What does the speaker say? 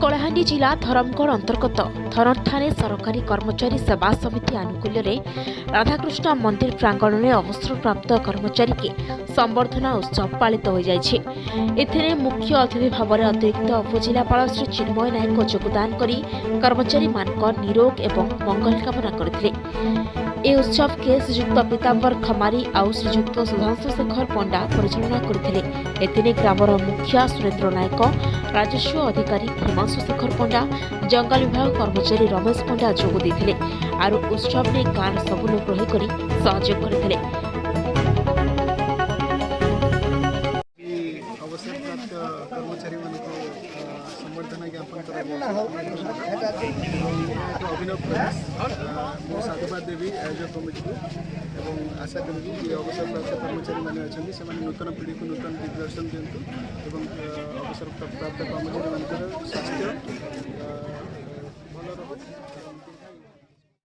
कलाहांडी जिला धरमगढ़ अंतर्गत थरन ठाणे सरकारी कर्मचारी सेवा समिति आनुकूल्य राधाकृष्ण मंदिर प्रांगण में अवसरप्राप्त कर्मचारी के संबर्धना उत्सव पालित हो जाए। मुख्य अतिथि भाव में अतिरिक्त उपजिलापाल श्री चिन्मय नायक योगदान कर कर्मचारी मानक निरोग एवं मंगल कामना करथिले। ए उत्सव के श्रीजुक्त पीतांबर खमारी आउ श्रीजुक्त सुधांशु शेखर पंडा परिचालना करथिले। एथिने ग्रामर मुखिया सुरेन्द्र नायक, राजस्व अधिकारी हिमांशु शेखर पंडा, जंगल विभाग कर्मचारी रमेश पंडा जोग देथिले। आरु उत्सव में गाँव सब लोक रही करी सहयोग करथिले। अवसर प्राप्त कर्मचारी संबर्धना ज्ञापन अभिनव प्रयास मो साधुवाद देवी आयोजक कमिटी को आशा करी कि अवसर प्राप्त कर्मचारी मैंने अच्छा से नूतन पीढ़ी को नूतन दिग्दर्शन दिंतु अवसर प्राप्त कर्मचारी स्वास्थ्य भल रह।